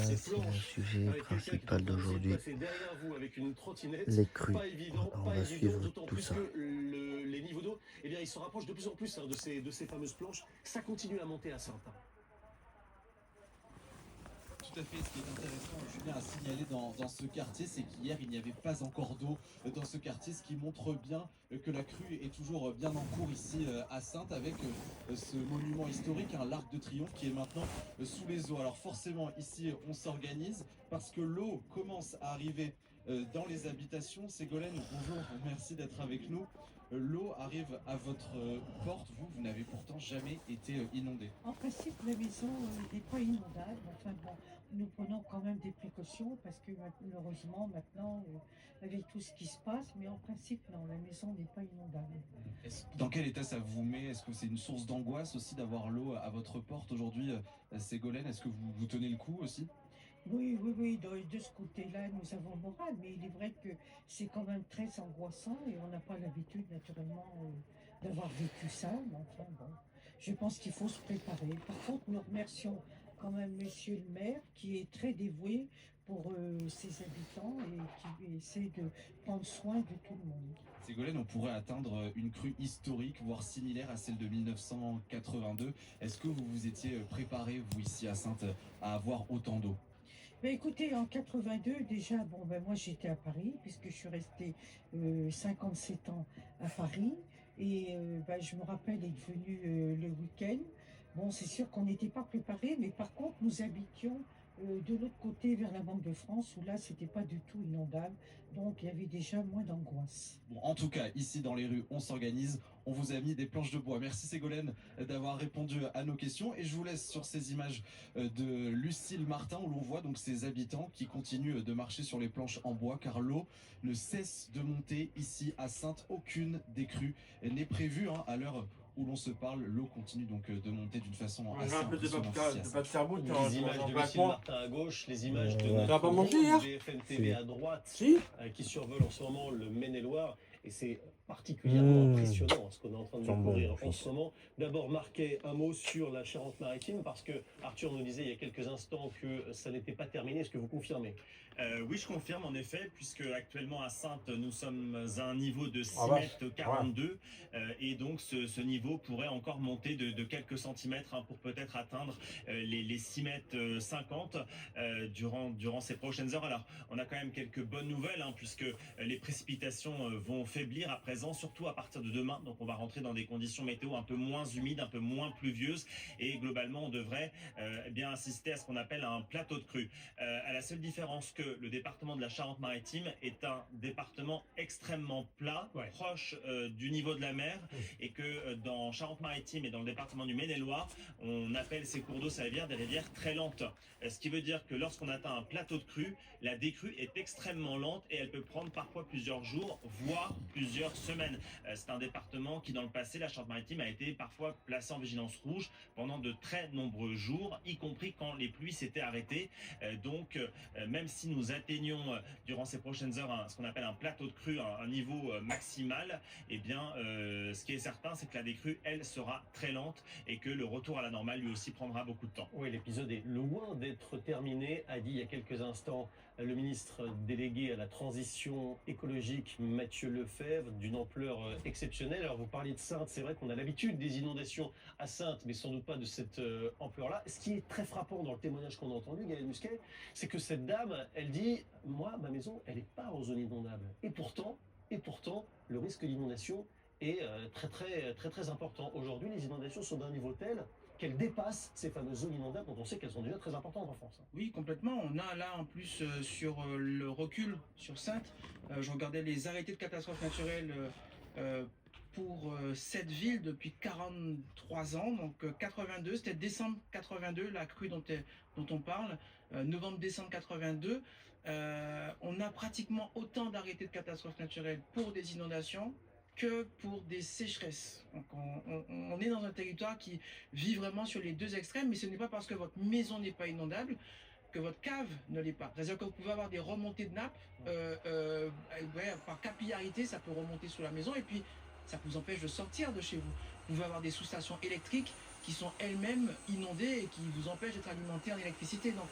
ces c'est le planches sujet avec quelqu'un qui est en principal train d'essayer de d'aujourd'hui, passer derrière vous avec une trottinette. les crues. Pas évident, Voilà, on pas va évident, suivre d'autant tout plus ça. que les niveaux d'eau, eh bien, ils se rapprochent de plus en plus de ces fameuses planches. Ça continue à monter à Sainte. Tout à fait. Ce qui est intéressant, Julien, à signaler dans ce quartier, c'est qu'hier, il n'y avait pas encore d'eau dans ce quartier, ce qui montre bien que la crue est toujours bien en cours ici à Saintes, avec ce monument historique, l'Arc de Triomphe, qui est maintenant sous les eaux. Alors forcément, ici, on s'organise parce que l'eau commence à arriver dans les habitations. Ségolène, bonjour, merci d'être avec nous. L'eau arrive à votre porte. Vous n'avez pourtant jamais été inondé. En principe, la maison n'est pas inondable. Enfin bon, nous prenons quand même des précautions parce que malheureusement maintenant, avec tout ce qui se passe, mais en principe, non, la maison n'est pas inondable. Dans quel état ça vous met? Est-ce que c'est une source d'angoisse aussi d'avoir l'eau à votre porte aujourd'hui, Ségolène? Est-ce que vous tenez le coup aussi? Oui, oui, oui, de ce côté-là, nous avons le moral, mais il est vrai que c'est quand même très angoissant et on n'a pas l'habitude, naturellement, d'avoir vécu ça. Mais enfin, bon, je pense qu'il faut se préparer. Par contre, nous remercions quand même Monsieur le maire qui est très dévoué pour ses habitants et qui essaie de prendre soin de tout le monde. Ségolène, on pourrait atteindre une crue historique, voire similaire à celle de 1982. Est-ce que vous vous étiez préparé, vous, ici à Saintes, à avoir autant d'eau? Ben écoutez, en 82, déjà, bon, ben moi j'étais à Paris, puisque je suis restée 57 ans à Paris. Et ben, je me rappelle être venue le week-end. Bon, c'est sûr qu'on n'était pas préparés, mais par contre, nous habitions de l'autre côté, vers la Banque de France, où là, c'était pas du tout inondable. Donc, il y avait déjà moins d'angoisse. Bon, en tout cas, ici dans les rues, on s'organise. On vous a mis des planches de bois. Merci Ségolène d'avoir répondu à nos questions. Et je vous laisse sur ces images de Lucille Martin où l'on voit donc ces habitants qui continuent de marcher sur les planches en bois car l'eau ne cesse de monter ici à Saintes. Aucune des crues n'est prévue à l'heure où l'on se parle. L'eau continue donc de monter d'une façon assez un peu de impressionnante ici à pas de Saintes. cerveau, Les images de Lucille Martin à gauche, les images de Ouais. T'as pas notre mangé monde hier BFM TV à droite, Si. qui survole en ce moment le Maine-et-Loire. Et c'est particulièrement impressionnant ce qu'on est en train de découvrir en ce moment. D'abord, marquer un mot sur la Charente-Maritime, parce que Arthur nous disait il y a quelques instants que ça n'était pas terminé. Est-ce que vous confirmez? Oui, je confirme en effet, puisque actuellement à Saintes, nous sommes à un niveau de 6 Ah vache. mètres 42, et donc ce niveau pourrait encore monter de quelques centimètres pour peut-être atteindre les 6 mètres 50 durant ces prochaines heures. Alors, on a quand même quelques bonnes nouvelles, puisque les précipitations vont faiblir à présent, surtout à partir de demain. Donc, on va rentrer dans des conditions météo un peu moins humides, un peu moins pluvieuses, et globalement, on devrait bien assister à ce qu'on appelle un plateau de crue. À la seule différence que le département de la Charente-Maritime est un département extrêmement plat, proche du niveau de la mer, et que dans Charente-Maritime et dans le département du Maine-et-Loire, on appelle ces cours d'eau, ça veut dire des rivières très lentes. Ce qui veut dire que lorsqu'on atteint un plateau de crue, la décrue est extrêmement lente et elle peut prendre parfois plusieurs jours, voire plusieurs semaines. C'est un département qui, dans le passé, la Charente-Maritime a été parfois placée en vigilance rouge pendant de très nombreux jours, y compris quand les pluies s'étaient arrêtées. Donc, même si nous atteignons durant ces prochaines heures ce qu'on appelle un plateau de crue, un niveau maximal, eh bien, ce qui est certain, c'est que la décrue, elle, sera très lente et que le retour à la normale, lui aussi, prendra beaucoup de temps. Oui, l'épisode est loin d'être terminé, a dit il y a quelques instants le ministre délégué à la transition écologique, Mathieu Lefèvre, d'une ampleur exceptionnelle. Alors vous parliez de Saintes, c'est vrai qu'on a l'habitude des inondations à Saintes, mais sans doute pas de cette ampleur-là. Ce qui est très frappant dans le témoignage qu'on a entendu, Gaël Musquet, c'est que cette dame, elle dit « Moi, ma maison, elle n'est pas en zone inondable. » Et pourtant, le risque d'inondation est très important. Aujourd'hui, les inondations sont d'un niveau tel qu'elles dépassent ces fameuses zones inondables dont on sait qu'elles sont déjà très importantes en France. Oui, complètement. On a là en plus sur le recul sur Saintes, je regardais les arrêtés de catastrophes naturelles pour cette ville depuis 43 ans. Donc 82, c'était décembre 82, la crue dont on parle, novembre-décembre 82. On a pratiquement autant d'arrêtés de catastrophes naturelles pour des inondations que pour des sécheresses. Donc on est dans un territoire qui vit vraiment sur les deux extrêmes, mais ce n'est pas parce que votre maison n'est pas inondable que votre cave ne l'est pas. C'est-à-dire que vous pouvez avoir des remontées de nappes, par capillarité, ça peut remonter sous la maison, et puis ça vous empêche de sortir de chez vous. Vous pouvez avoir des sous-stations électriques qui sont elles-mêmes inondées et qui vous empêchent d'être alimenté en électricité. Donc,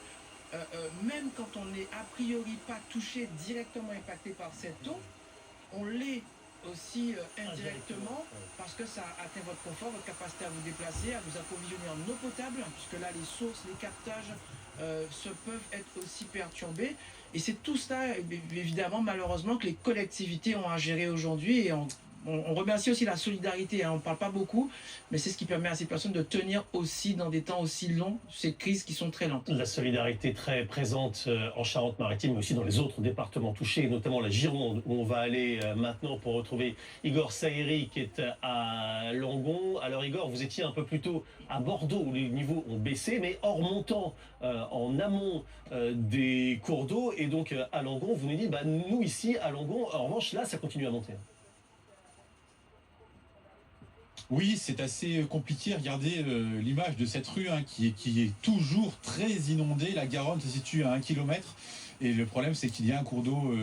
même quand on n'est a priori pas touché, directement impacté par cette eau, on l'est aussi indirectement parce que ça atteint votre confort, votre capacité à vous déplacer, à vous approvisionner en eau potable, puisque là les sources, les captages se peuvent être aussi perturbés. Et c'est tout ça, évidemment, malheureusement, que les collectivités ont à gérer aujourd'hui. Et on remercie aussi la solidarité, hein. On ne parle pas beaucoup, mais c'est ce qui permet à ces personnes de tenir aussi dans des temps aussi longs, ces crises qui sont très lentes. La solidarité très présente en Charente-Maritime, mais aussi dans les autres départements touchés, notamment la Gironde, où on va aller maintenant pour retrouver Igor Saïri qui est à Langon. Alors Igor, vous étiez un peu plus tôt à Bordeaux, où les niveaux ont baissé, mais en remontant en amont des cours d'eau, et donc à Langon, vous nous dites, bah, nous ici à Langon, en revanche, là, ça continue à monter. Oui, c'est assez compliqué. Regardez l'image de cette rue, hein, qui est toujours très inondée. La Garonne se situe à 1 kilomètre. Et le problème, c'est qu'il y a un cours d'eau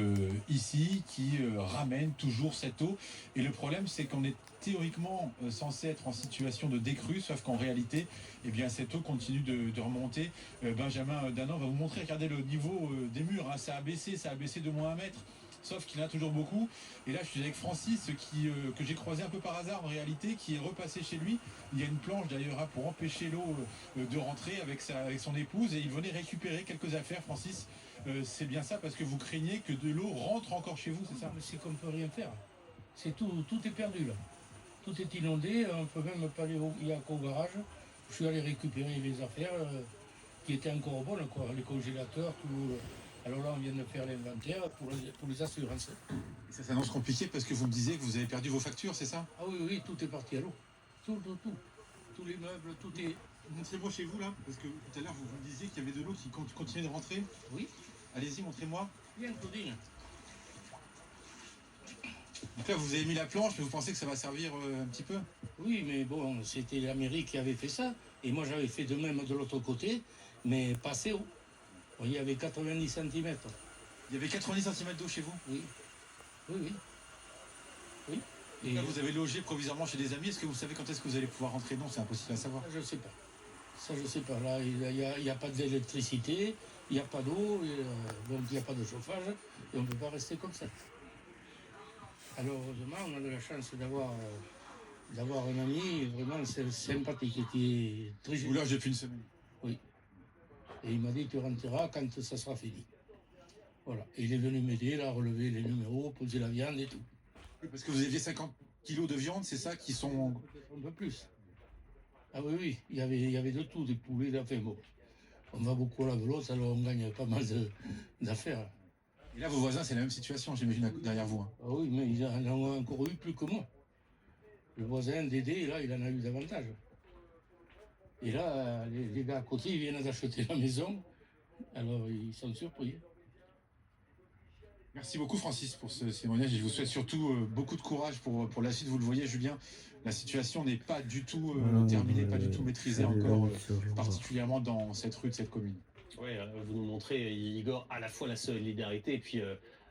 ici qui ramène toujours cette eau. Et le problème, c'est qu'on est théoriquement censé être en situation de décrue, sauf qu'en réalité, eh bien, cette eau continue de remonter. Benjamin Danan va vous montrer, regardez le niveau des murs, hein, ça a baissé de moins 1 mètre. Sauf qu'il y en a toujours beaucoup. Et là, je suis avec Francis, que j'ai croisé un peu par hasard en réalité, qui est repassé chez lui. Il y a une planche d'ailleurs, hein, pour empêcher l'eau de rentrer avec son épouse. Et il venait récupérer quelques affaires, Francis. C'est bien ça, parce que vous craignez que de l'eau rentre encore chez vous, c'est ça? C'est qu'on ne peut rien faire. C'est tout est perdu là. Tout est inondé, on peut même pas aller il y a qu'au garage. Je suis allé récupérer les affaires qui étaient encore bonnes, quoi. Les congélateurs, tout. Alors là, on vient de faire l'inventaire pour les assurances. Et ça s'annonce compliqué parce que vous me disiez que vous avez perdu vos factures, c'est ça? Ah oui, tout est parti à l'eau. Tout. Tous les meubles, tout est... Montrez-moi chez vous là, parce que tout à l'heure vous me disiez qu'il y avait de l'eau qui continuait de rentrer. Oui. Allez-y, montrez-moi. Bien, Claudine. Donc là, vous avez mis la planche, mais vous pensez que ça va servir un petit peu? Oui, mais bon, c'était la mairie qui avait fait ça. Et moi, j'avais fait de même de l'autre côté, mais pas assez haut. Il y avait 90 cm. Il y avait 90 cm d'eau chez vous? Oui. Et là, vous avez logé provisoirement chez des amis. Est-ce que vous savez quand est-ce que vous allez pouvoir rentrer? Non, c'est impossible à savoir. Ça, je sais pas. Là, il n'y a pas d'électricité, il n'y a pas d'eau, donc il n'y a pas de chauffage, et on ne peut pas rester comme ça. Alors, heureusement, on a de la chance d'avoir un ami vraiment sympathique, qui est très Je vous loge depuis une semaine. Oui. Et il m'a dit, tu rentreras quand ça sera fini. Voilà. Et il est venu m'aider, là, à relever les numéros, poser la viande et tout. Oui, parce que vous aviez 50 kilos de viande, c'est ça, qui sont... Un peu plus. Ah oui, il y avait de tout, des poulets, enfin bon. On va beaucoup à la veloce, alors on gagne pas mal d'affaires. Et là, vos voisins, c'est la même situation, j'imagine, derrière vous. Hein. Ah oui, mais ils en ont encore eu plus que moi. Le voisin Dédé, là, il en a eu davantage. Et là, les gars à côté, ils viennent d'acheter la maison, alors ils sont surpris. Merci beaucoup, Francis, pour ce témoignage. Et je vous souhaite surtout beaucoup de courage pour la suite. Vous le voyez, Julien, la situation n'est pas du tout terminée, pas du tout maîtrisée encore, particulièrement dans cette rue de cette commune. Oui, vous nous montrez, Igor, à la fois la solidarité et puis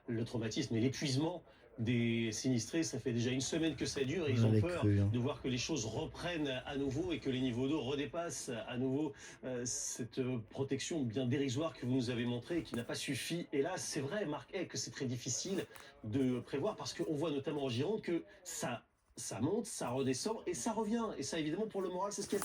le traumatisme et l'épuisement des sinistrés. Ça fait déjà une semaine que ça dure et ils ont peur de voir que les choses reprennent à nouveau et que les niveaux d'eau redépassent à nouveau cette protection bien dérisoire que vous nous avez montrée et qui n'a pas suffi. Et là, c'est vrai, Marc, que c'est très difficile de prévoir parce qu'on voit notamment en Gironde que ça monte, ça redescend et ça revient. Et ça, évidemment, pour le moral, c'est ce qui est